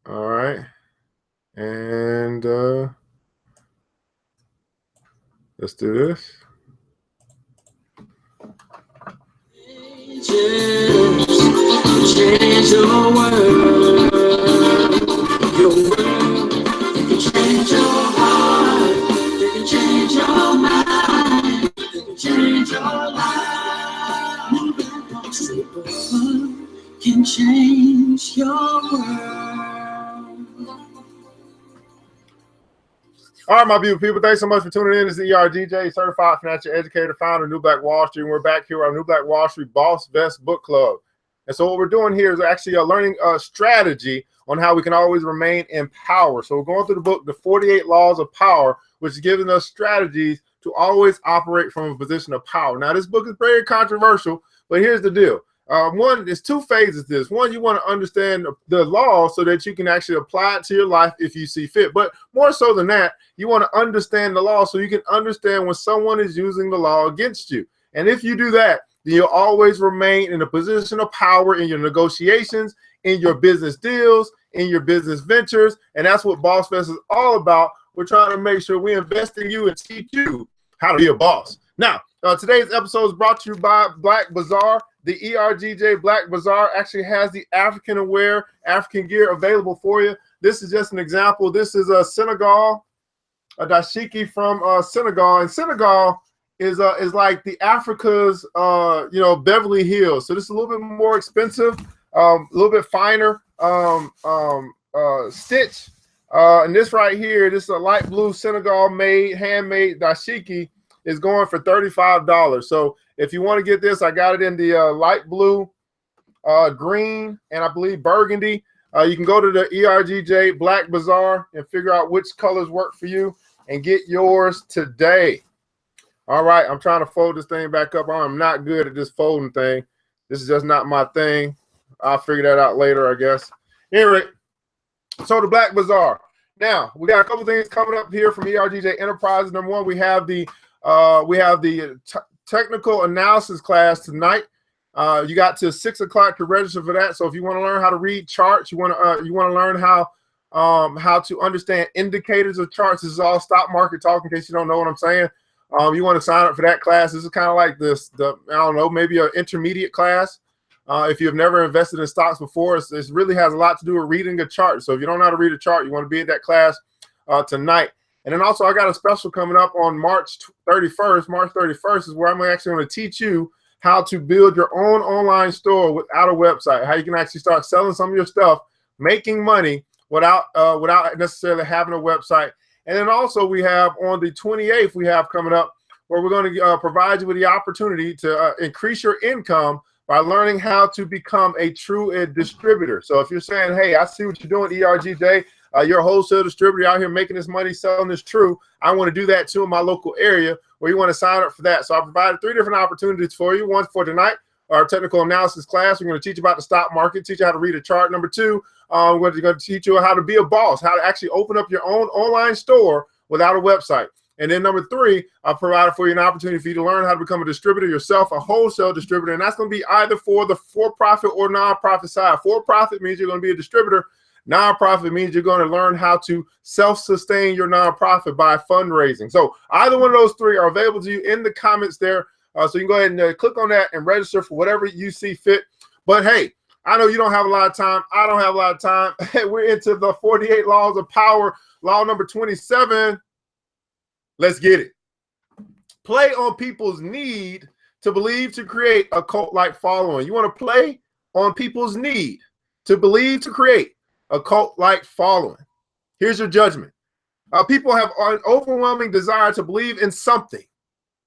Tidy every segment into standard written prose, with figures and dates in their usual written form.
All right. And let's do this. Change your world. Your world. They can change your heart. They can change your mind. They can change your life. People can change your world. All right, my beautiful people, thanks so much for tuning in. This is ERGJ, Certified Financial Educator, founder of New Black Wall Street. And we're back here on New Black Wall Street Boss Vest Book Club. And so what we're doing here is actually learning a strategy on how we can always remain in power. So we're going through the book, The 48 Laws of Power, which is giving us strategies to always operate from a position of power. Now, this book is very controversial, but here's the deal. One, there's two phases to this. One, you want to understand the law so that you can actually apply it to your life if you see fit. But more so than that, you want to understand the law so you can understand when someone is using the law against you. And if you do that, then you'll always remain in a position of power in your negotiations, in your business deals, in your business ventures. And that's what Boss Fest is all about. We're trying to make sure we invest in you and teach you how to be a boss. Now, today's episode is brought to you by Black Bazaar. The ERGJ Black Bazaar actually has the African aware, African gear available for you. This is just an example. This is a Senegal, a dashiki from Senegal. And Senegal is like the Africa's, Beverly Hills. So this is a little bit more expensive, a little bit finer stitch. And this right here, this is a light blue Senegal made, handmade dashiki, is going for $35. So if you want to get this, I got it in the light blue, green, and I believe burgundy. You can go to the ERGJ Black Bazaar and figure out which colors work for you and get yours today. All right, I'm trying to fold this thing back up. I'm not good at this folding thing. This is just not my thing. I'll figure that out later, I guess. Anyway, so the Black Bazaar. Now, we got a couple things coming up here from ERGJ Enterprises. Number one, we have the technical analysis class tonight. You got to 6 o'clock to register for that. So if you want to learn how to read charts, you want to learn how to understand indicators of charts. This is all stock market talk in case you don't know what I'm saying. You want to sign up for that class. This is kind of like I don't know, maybe an intermediate class. If you've never invested in stocks before, it really has a lot to do with reading a chart. So if you don't know how to read a chart, you want to be at that class tonight. And then also I got a special coming up on March 31st. March 31st is where I'm actually going to teach you how to build your own online store without a website, how you can actually start selling some of your stuff, making money without necessarily having a website. And then also we have on the 28th, we have coming up where we're going to provide you with the opportunity to increase your income by learning how to become a true distributor. So if you're saying, hey, I see what you're doing, ERGJ, you're a wholesale distributor out here making this money, selling this true. I want to do that too in my local area, where you want to sign up for that. So I provided 3 different opportunities for you. One for tonight, our technical analysis class. We're going to teach you about the stock market, teach you how to read a chart. Number 2, we're going to teach you how to be a boss, how to actually open up your own online store without a website. And then number 3, I provided for you an opportunity for you to learn how to become a distributor yourself, a wholesale distributor. And that's going to be either for the for-profit or nonprofit side. For-profit means you're going to be a distributor. Nonprofit means you're going to learn how to self-sustain your nonprofit by fundraising. So either one of those 3 are available to you in the comments there. So you can go ahead and click on that and register for whatever you see fit. But hey, I know you don't have a lot of time. I don't have a lot of time. We're into the 48 Laws of Power. Law number 27. Let's get it. Play on people's need to believe to create a cult-like following. You want to play on people's need to believe to create a cult-like following. Here's your judgment. People have an overwhelming desire to believe in something.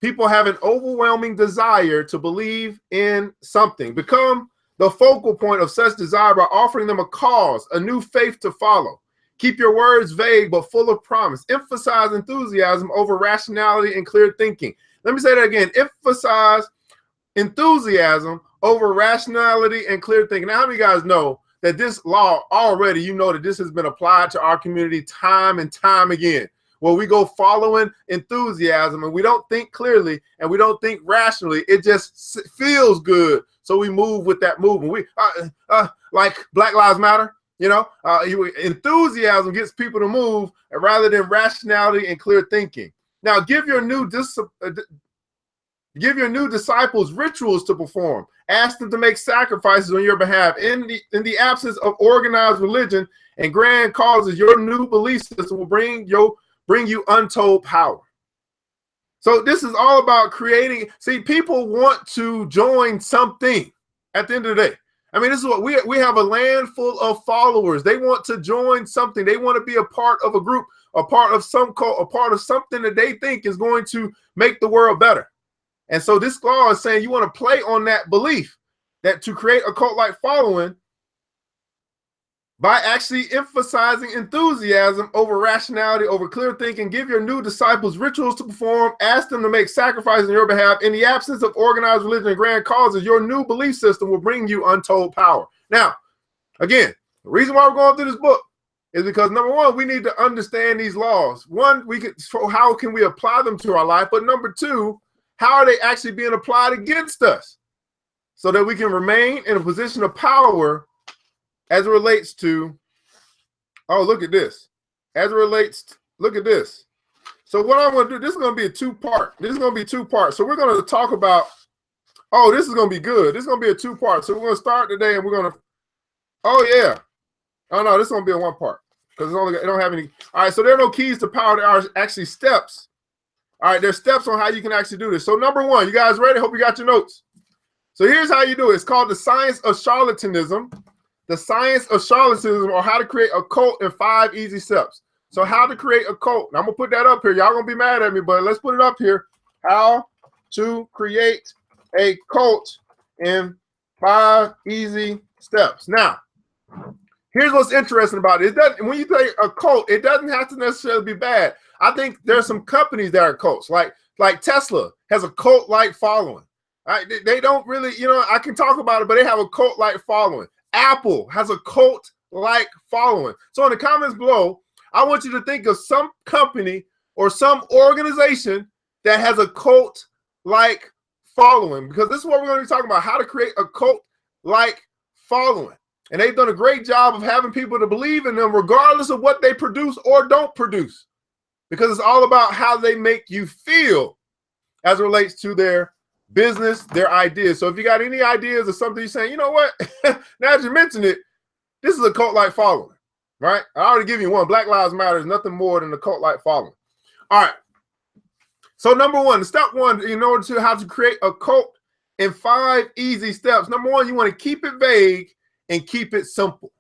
People have an overwhelming desire to believe in something. Become the focal point of such desire by offering them a cause, a new faith to follow. Keep your words vague but full of promise. Emphasize enthusiasm over rationality and clear thinking. Let me say that again. Emphasize enthusiasm over rationality and clear thinking. Now, how many of you guys know that this law already, you know that this has been applied to our community time and time again, where we go following enthusiasm and we don't think clearly and we don't think rationally. It just feels good. So we move with that movement. We like Black Lives Matter. You know, enthusiasm gets people to move rather than rationality and clear thinking. Now, give your new disciples rituals to perform. Ask them to make sacrifices on your behalf. In the absence of organized religion and grand causes, your new belief system will bring you untold power. So this is all about creating. See, people want to join something at the end of the day. I mean, this is what we have a land full of followers. They want to join something. They want to be a part of a group, a part of some cult, a part of something that they think is going to make the world better. And so this law is saying you want to play on that belief that to create a cult-like following by actually emphasizing enthusiasm over rationality, over clear thinking. Give your new disciples rituals to perform. Ask them to make sacrifices on your behalf. In the absence of organized religion and grand causes, your new belief system will bring you untold power. Now, again, the reason why we're going through this book is because, number one, we need to understand these laws. One, how can we apply them to our life? But number two, how are they actually being applied against us so that we can remain in a position of power as it relates to, oh, look at this. As it relates to, look at this. So what I'm going to do, this is going to be a two-part. This is going to be two-part. So we're going to talk about, oh, this is going to be good. This is going to be a two-part. So we're going to start today and we're going to, oh, yeah. Oh, no, this is going to be a one-part because it don't have any. All right, so there are no keys to power. There are actually steps. All right, there's steps on how you can actually do this. So number one, you guys ready? Hope you got your notes. So here's how you do it. It's called the science of charlatanism. The science of charlatanism, or how to create a cult in 5 easy steps. So how to create a cult. Now I'm going to put that up here. Y'all going to be mad at me, but let's put it up here. How to create a cult in 5 easy steps. Now, here's what's interesting about it. When you say a cult, it doesn't have to necessarily be bad. I think there's some companies that are cults, like Tesla has a cult-like following. They don't really, I can talk about it, but they have a cult-like following. Apple has a cult-like following. So in the comments below, I want you to think of some company or some organization that has a cult-like following, because this is what we're going to be talking about, how to create a cult-like following. And they've done a great job of having people to believe in them regardless of what they produce or don't produce, because it's all about how they make you feel as it relates to their business, their ideas. So if you got any ideas or something you're saying, you know what, now that you mentioned it, this is a cult-like following, right? I already give you one. Black Lives Matter is nothing more than a cult-like following. All right. So number one, step one, in order to how to create a cult in 5 easy steps. Number one, you want to keep it vague and keep it simple.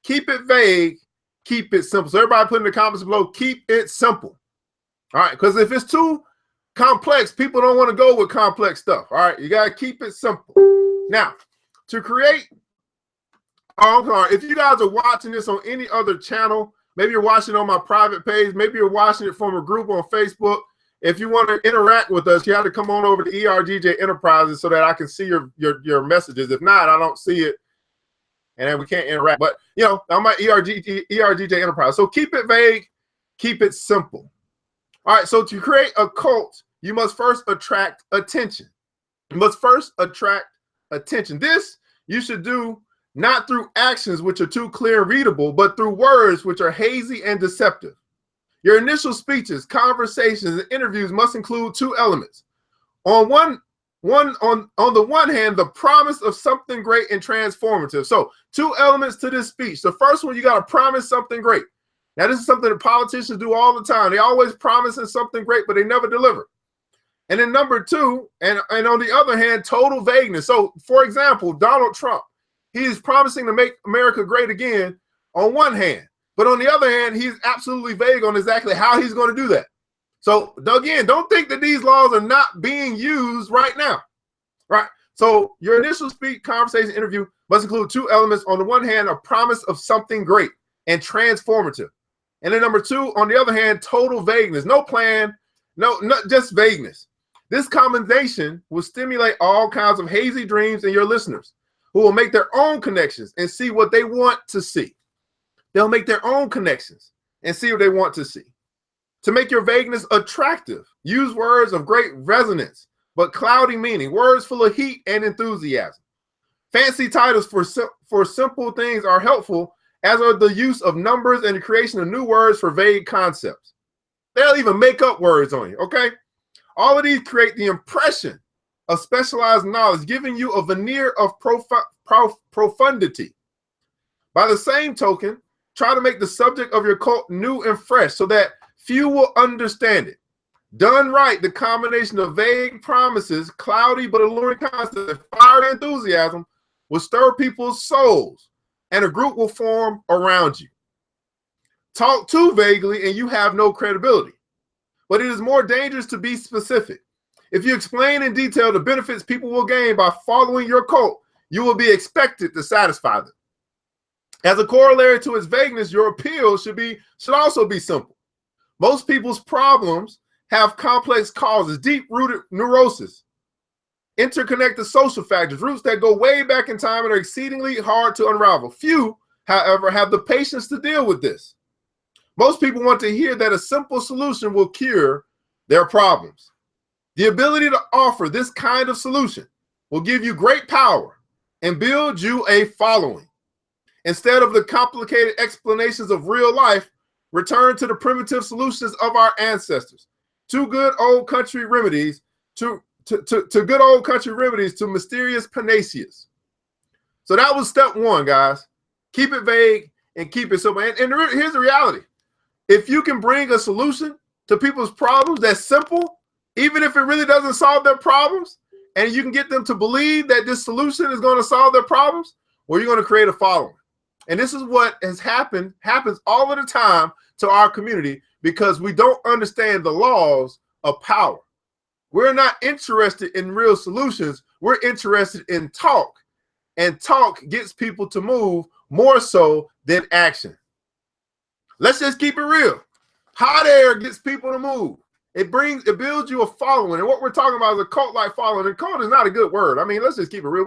Keep it vague, keep it simple. So everybody put in the comments below, keep it simple. All right, because if it's too complex, people don't want to go with complex stuff. All right, you got to keep it simple. Now, to create, oh, I'm sorry, if you guys are watching this on any other channel, maybe you're watching it on my private page, maybe you're watching it from a group on Facebook. If you want to interact with us, you have to come on over to ERGJ Enterprises so that I can see your messages. If not, I don't see it, and then we can't interact. But, I'm at ERGJ Enterprise. So keep it vague, keep it simple. All right, so to create a cult, you must first attract attention. You must first attract attention. This you should do not through actions which are too clear and readable, but through words which are hazy and deceptive. Your initial speeches, conversations, and interviews must include 2 elements. On the one hand, the promise of something great and transformative. So 2 elements to this speech. The first one, you got to promise something great. Now, this is something that politicians do all the time. They always promising something great, but they never deliver. And then number 2, and on the other hand, total vagueness. So, for example, Donald Trump, he's promising to make America great again on one hand. But on the other hand, he's absolutely vague on exactly how he's going to do that. So, again, don't think that these laws are not being used right now. Right? So, your initial speech, conversation, interview must include 2 elements. On the one hand, a promise of something great and transformative. And then number 2, on the other hand, total vagueness. No plan, not just vagueness. This combination will stimulate all kinds of hazy dreams in your listeners, who will make their own connections and see what they want to see. They'll make their own connections and see what they want to see. To make your vagueness attractive, use words of great resonance, but cloudy meaning, words full of heat and enthusiasm. Fancy titles for simple things are helpful, as are the use of numbers and the creation of new words for vague concepts. They'll even make up words on you, okay? All of these create the impression of specialized knowledge, giving you a veneer of profundity. By the same token, try to make the subject of your cult new and fresh so that few will understand it. Done right, the combination of vague promises, cloudy but alluring concepts, and fire enthusiasm will stir people's souls, and a group will form around you. Talk too vaguely and you have no credibility. But it is more dangerous to be specific. If you explain in detail the benefits people will gain by following your cult, you will be expected to satisfy them. As a corollary to its vagueness, your appeal should also be simple. Most people's problems have complex causes, deep-rooted neurosis, interconnected social factors, roots that go way back in time and are exceedingly hard to unravel. Few, however, have the patience to deal with this. Most people want to hear that a simple solution will cure their problems. The ability to offer this kind of solution will give you great power and build you a following. Instead of the complicated explanations of real life, return to the primitive solutions of our ancestors. To good old country remedies, to mysterious panaceas. So that was step one, guys. Keep it vague and keep it simple. And here's the reality. If you can bring a solution to people's problems that's simple, even if it really doesn't solve their problems, and you can get them to believe that this solution is going to solve their problems, well, you're going to create a following. And this is what happens all of the time to our community because we don't understand the laws of power. We're not interested in real solutions. We're interested in talk. And talk gets people to move more so than action. Let's just keep it real. Hot air gets people to move. It builds you a following. And what we're talking about is a cult-like following. And cult is not a good word. I mean, let's just keep it real.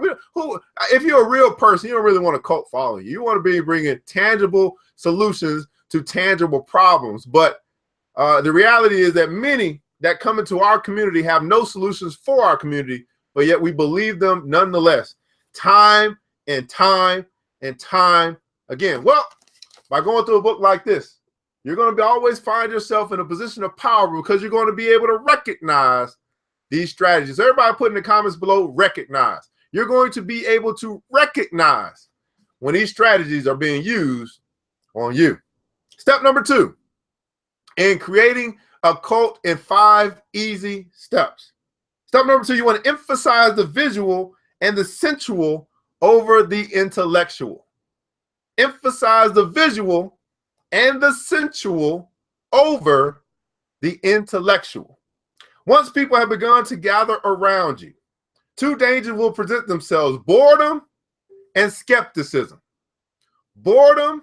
If you're a real person, you don't really want a cult following you. You want to be bringing tangible solutions to tangible problems. But the reality is that many that come into our community have no solutions for our community, but yet we believe them nonetheless, time and time and time again. Well, by going through a book like this, you're going to always find yourself in a position of power because you're going to be able to recognize these strategies. Everybody put in the comments below, recognize. You're going to be able to recognize when these strategies are being used on you. Step number 2, in creating a cult in 5 easy steps. Step number 2, you want to emphasize the visual and the sensual over the intellectual. Emphasize the visual and the sensual over the intellectual. Once people have begun to gather around you, 2 dangers will present themselves: boredom and skepticism. Boredom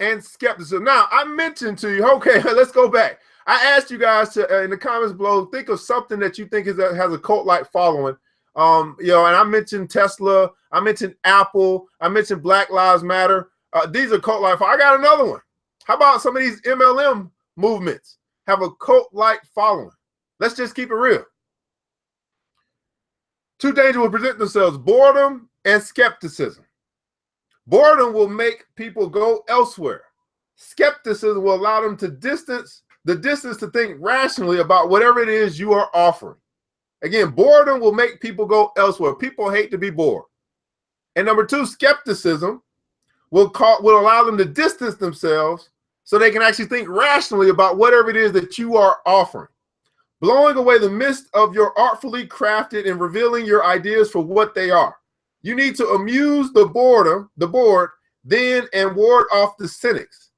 and skepticism. Now, I mentioned to you, okay, let's go back. I asked you guys to, in the comments below, think of something that you think has a cult-like following. And I mentioned Tesla, I mentioned Apple, I mentioned Black Lives Matter. These are cult-like. I got another one. How about some of these MLM movements have a cult-like following? Let's just keep it real. 2 dangers will present themselves: boredom and skepticism. Boredom will make people go elsewhere. Skepticism will allow them to distance to think rationally about whatever it is you are offering. Again, boredom will make people go elsewhere. People hate to be bored. And number 2, skepticism will allow them to distance themselves so they can actually think rationally about whatever it is that you are offering. Blowing away the mist of your artfully crafted and revealing your ideas for what they are. You need to amuse the bored, then and ward off the cynics.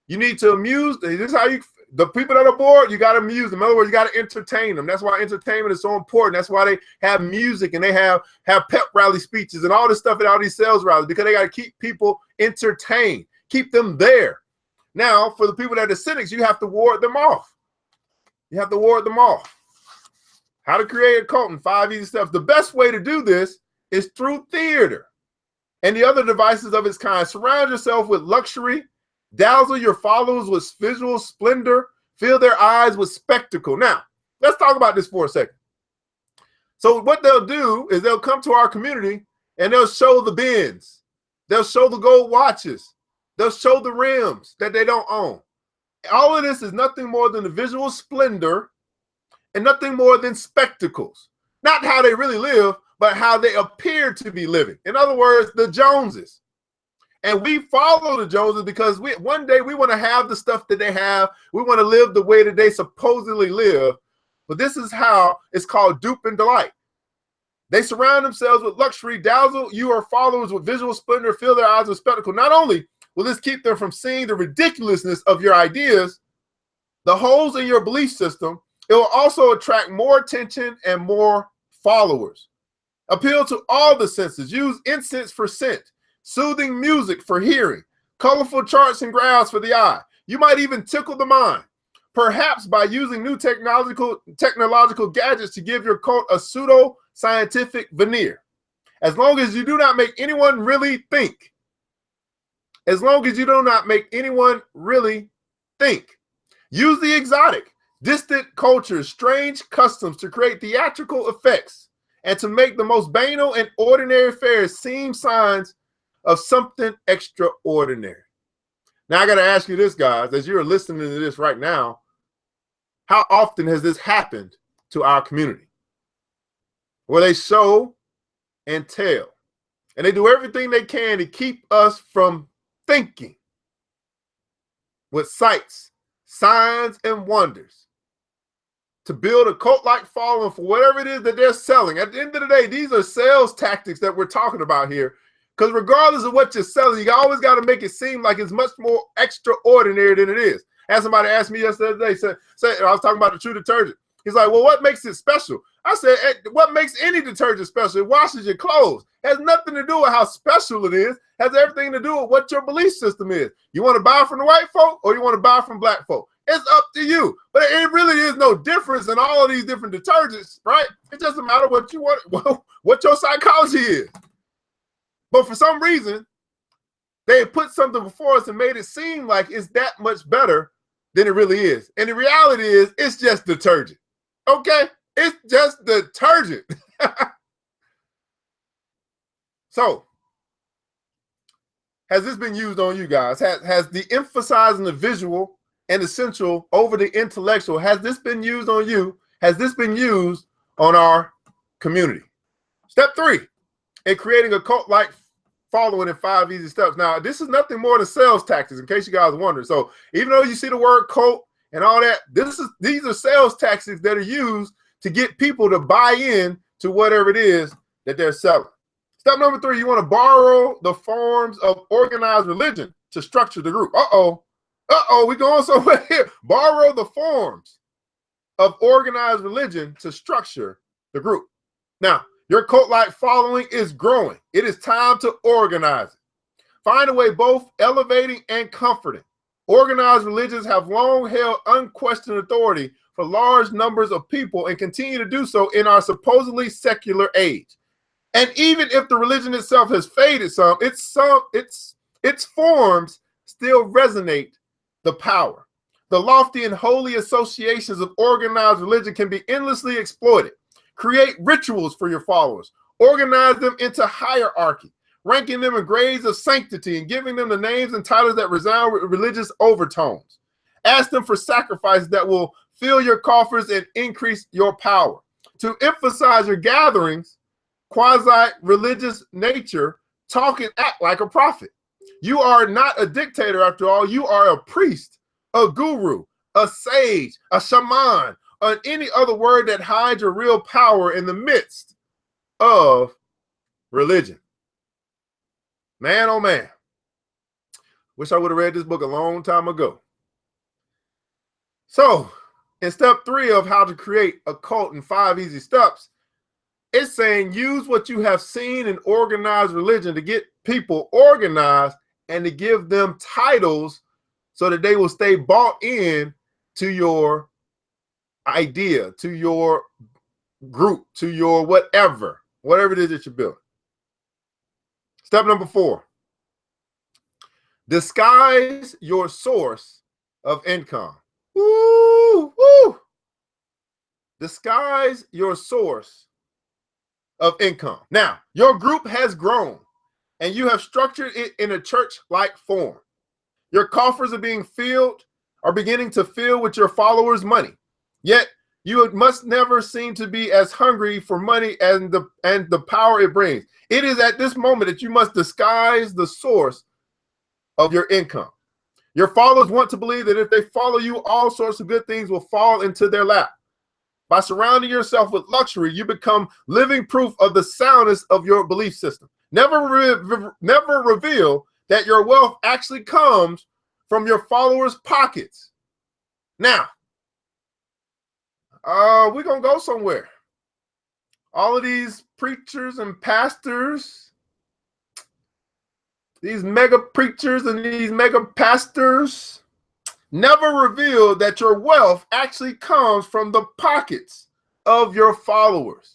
You need to amuse, this is how the people that are bored, you got to amuse them. In other words, you got to entertain them. That's why entertainment is so important. That's why they have music and they have pep rally speeches and all this stuff at all these sales rallies, because they got to keep people entertained, keep them there. Now, for the people that are cynics, you have to ward them off. You have to ward them off. How to create a cult in 5 easy steps. The best way to do this is through theater and the other devices of its kind. Surround yourself with luxury. Dazzle your followers with visual splendor. Fill their eyes with spectacle. Now, let's talk about this for a second. So what they'll do is they'll come to our community and they'll show the Benz. They'll show the gold watches. They'll show the rims that they don't own. All of this is nothing more than the visual splendor and nothing more than spectacles. Not how they really live, but how they appear to be living. In other words, the Joneses. And we follow the Joneses because one day we want to have the stuff that they have. We want to live the way that they supposedly live. But this is how it's called dupe and delight. They surround themselves with luxury, dazzle your followers with visual splendor, fill their eyes with spectacle. Not only will this keep them from seeing the ridiculousness of your ideas, the holes in your belief system, it will also attract more attention and more followers. Appeal to all the senses. Use incense for scent, soothing music for hearing, colorful charts and graphs for the eye. You might even tickle the mind, perhaps by using new technological gadgets to give your cult a pseudo-scientific veneer. As long as you do not make anyone really think. As long as you do not make anyone really think. Use the exotic, distant cultures, strange customs to create theatrical effects and to make the most banal and ordinary affairs seem signs of something extraordinary. Now, I got to ask you this, guys, as you're listening to this right now, how often has this happened to our community? Where they show and tell, and they do everything they can to keep us from thinking with sights, signs, and wonders, to build a cult-like following for whatever it is that they're selling. At the end of the day, these are sales tactics that we're talking about here, because regardless of what you're selling, you always got to make it seem like it's much more extraordinary than it is. As somebody asked me yesterday, I was talking about the True detergent. He's like, well, what makes it special? I said, what makes any detergent special? It washes your clothes. It has nothing to do with how special it is. It has everything to do with what your belief system is. You want to buy from the white folk or you want to buy from black folk? It's up to you. But it really is no difference in all of these different detergents, right? It doesn't matter what you want, what your psychology is. But for some reason, they put something before us and made it seem like it's that much better than it really is. And the reality is, it's just detergent. Okay? It's just detergent. So, has this been used on you guys? Has the emphasizing the visual and essential over the intellectual, has this been used on you? Has this been used on our community? Step 3, in creating a cult-like following in 5 easy steps. Now, this is nothing more than sales tactics, in case you guys are wondering. So even though you see the word cult and all that, these are sales tactics that are used to get people to buy in to whatever it is that they're selling. Step number 3, you want to borrow the forms of organized religion to structure the group. We're going somewhere here. Borrow the forms of organized religion to structure the group. Now, your cult-like following is growing. It is time to organize it. Find a way both elevating and comforting. Organized religions have long held unquestioned authority for large numbers of people and continue to do so in our supposedly secular age. And even if the religion itself has faded some, its forms still resonate the power. The lofty and holy associations of organized religion can be endlessly exploited. Create rituals for your followers. Organize them into hierarchy, ranking them in grades of sanctity and giving them the names and titles that resound with religious overtones. Ask them for sacrifices that will fill your coffers and increase your power. To emphasize your gatherings, quasi-religious nature, talk and act like a prophet. You are not a dictator after all. You are a priest, a guru, a sage, a shaman, or any other word that hides your real power in the midst of religion. Man, oh man. Wish I would have read this book a long time ago. So, in step 3 of how to create a cult in 5 easy steps, it's saying use what you have seen in organized religion to get people organized and to give them titles so that they will stay bought in to your idea, to your group, to your whatever it is that you're building. Step number 4, disguise your source of income. Woo, woo. Disguise your source of income. Now, your group has grown and you have structured it in a church-like form. Your coffers are beginning to fill with your followers' money. Yet you must never seem to be as hungry for money and the power it brings. It is at this moment that you must disguise the source of your income. Your followers want to believe that if they follow you, all sorts of good things will fall into their lap. By surrounding yourself with luxury, you become living proof of the soundness of your belief system. Never reveal that your wealth actually comes from your followers' pockets. Now, we're going to go somewhere. All of these preachers and pastors, these mega preachers and these mega pastors, never reveal that your wealth actually comes from the pockets of your followers.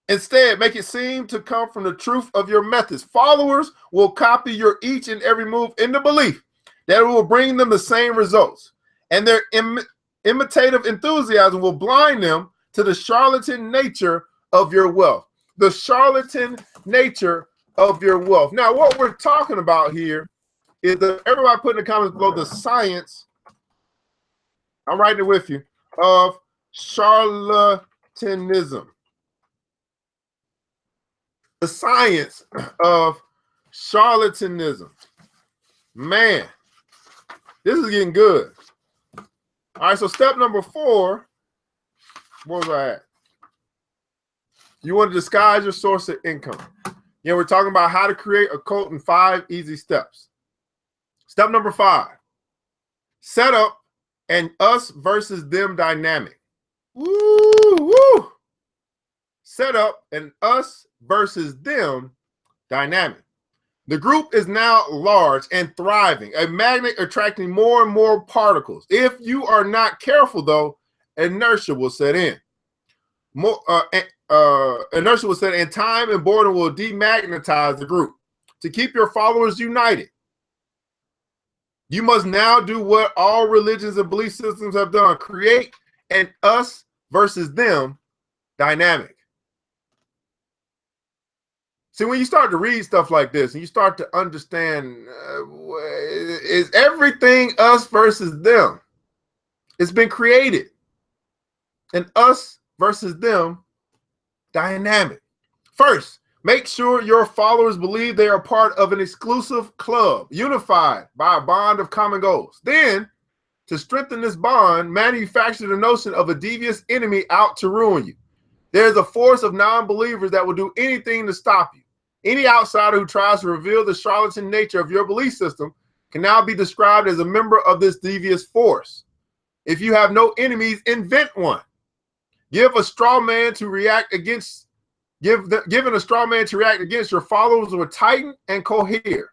Instead, make it seem to come from the truth of your methods. Followers will copy your each and every move in the belief that it will bring them the same results. And their imitative enthusiasm will blind them to the charlatan nature of your wealth. The charlatan nature of your wealth. Now, what we're talking about here is everybody put in the comments below the science, I'm writing it with you, of charlatanism. The science of charlatanism. Man, this is getting good. All right, so step number 4, where was I at? You want to disguise your source of income. Yeah, we're talking about how to create a cult in 5 easy steps. Step number 5, set up an us versus them dynamic. Woo, woo. Set up an us versus them dynamic. The group is now large and thriving, a magnet attracting more and more particles. If you are not careful, though, inertia will set in. Inertia will set in. Time and boredom will demagnetize the group. To keep your followers united, you must now do what all religions and belief systems have done. Create an us versus them dynamic. See, when you start to read stuff like this and you start to understand, is everything us versus them? It's been created. An us versus them dynamic. First, make sure your followers believe they are part of an exclusive club, unified by a bond of common goals. Then, to strengthen this bond, manufacture the notion of a devious enemy out to ruin you. There is a force of non-believers that will do anything to stop you. Any outsider who tries to reveal the charlatan nature of your belief system can now be described as a member of this devious force. If you have no enemies, invent one. Given a straw man to react against your followers will tighten and cohere.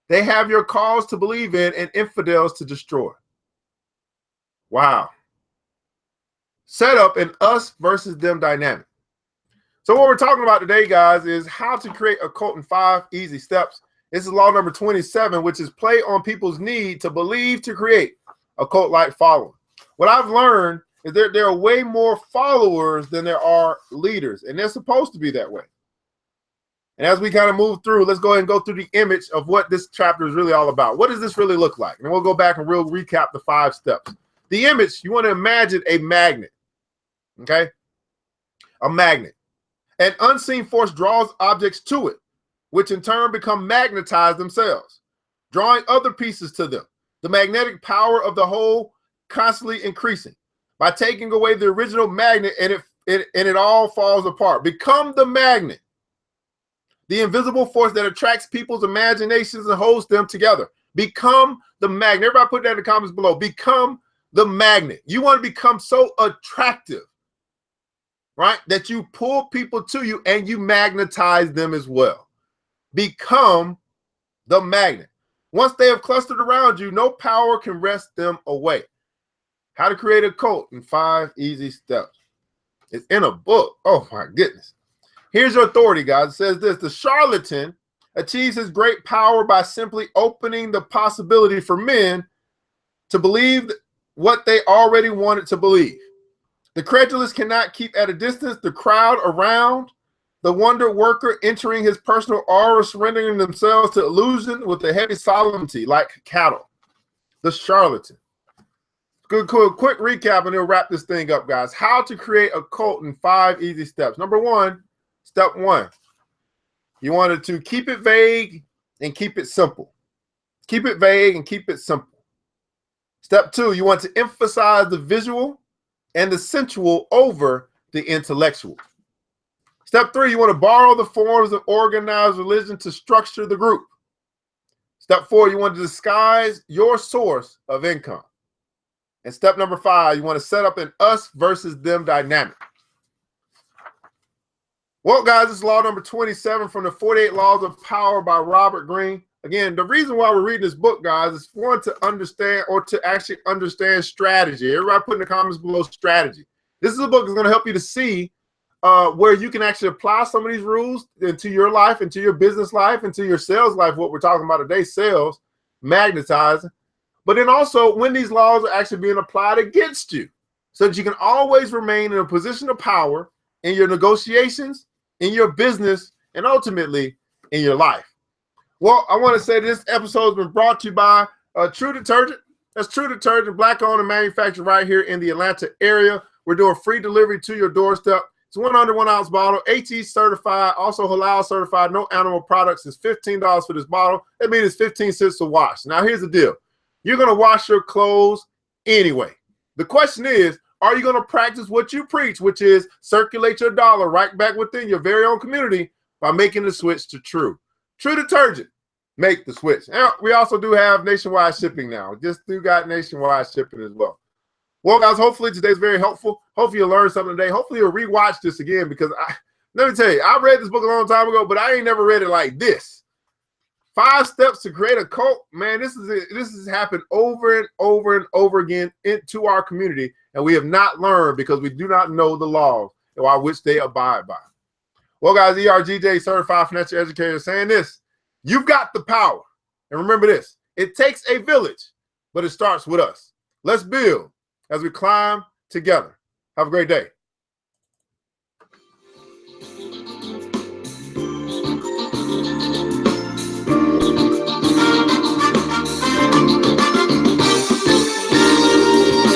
They have your cause to believe in and infidels to destroy. Wow. Set up an us versus them dynamic. So what we're talking about today, guys, is how to create a cult in 5 easy steps. This is law number 27, which is play on people's need to believe to create a cult-like following. What I've learned is that there are way more followers than there are leaders, and they're supposed to be that way. And as we kind of move through, let's go ahead and go through the image of what this chapter is really all about. What does this really look like? And we'll go back and we'll recap the 5 steps. The image, you want to imagine a magnet, okay? A magnet. An unseen force draws objects to it, which in turn become magnetized themselves, drawing other pieces to them. The magnetic power of the whole constantly increasing. By taking away the original magnet and it all falls apart. Become the magnet. The invisible force that attracts people's imaginations and holds them together. Become the magnet. Everybody put that in the comments below. Become the magnet. You want to become so attractive, right, that you pull people to you and you magnetize them as well. Become the magnet. Once they have clustered around you, no power can wrest them away. How to create a cult in 5 easy steps. It's in a book. Oh my goodness. Here's your authority, guys. It says this: the charlatan achieves his great power by simply opening the possibility for men to believe what they already wanted to believe. The credulous cannot keep at a distance. The crowd around the wonder worker entering his personal aura, surrendering themselves to illusion with a heavy solemnity like cattle. The charlatan. Good, cool. Quick recap, and we'll wrap this thing up, guys. How to create a cult in 5 easy steps. Number 1, step 1. You wanted to keep it vague and keep it simple. Keep it vague and keep it simple. Step 2, you want to emphasize the visual and the sensual over the intellectual. Step 3, you want to borrow the forms of organized religion to structure the group. Step 4, you want to disguise your source of income. And step number 5, you want to set up an us versus them dynamic. Well, guys, this is law number 27 from the 48 Laws of Power by Robert Greene. Again, the reason why we're reading this book, guys, is one, to understand, or to actually understand strategy. Everybody put in the comments below strategy. This is a book that's going to help you to see where you can actually apply some of these rules into your life, into your business life, into your sales life, what we're talking about today, sales, magnetizing. But then also when these laws are actually being applied against you, so that you can always remain in a position of power in your negotiations, in your business, and ultimately in your life. Well, I want to say this episode has been brought to you by True Detergent. That's True Detergent, black-owned and manufactured right here in the Atlanta area. We're doing free delivery to your doorstep. It's 1 under 1 ounce bottle, AT certified, also halal certified, no animal products. It's $15 for this bottle. That means it's 15 cents to wash. Now, here's the deal. You're going to wash your clothes anyway. The question is, are you going to practice what you preach, which is circulate your dollar right back within your very own community by making the switch to True? True Detergent. Make the switch. And we also do have nationwide shipping now. Just do got nationwide shipping as well. Well, guys, hopefully today's very helpful. Hopefully you'll learn something today. Hopefully you'll rewatch this again, because let me tell you, I read this book a long time ago, but I ain't never read it like this. 5 steps to create a cult. Man, this has happened over and over and over again into our community, and we have not learned because we do not know the laws by which they abide by. Well, guys, ERGJ Certified Financial Educator saying this: you've got the power. And remember this, it takes a village, but it starts with us. Let's build as we climb together. Have a great day.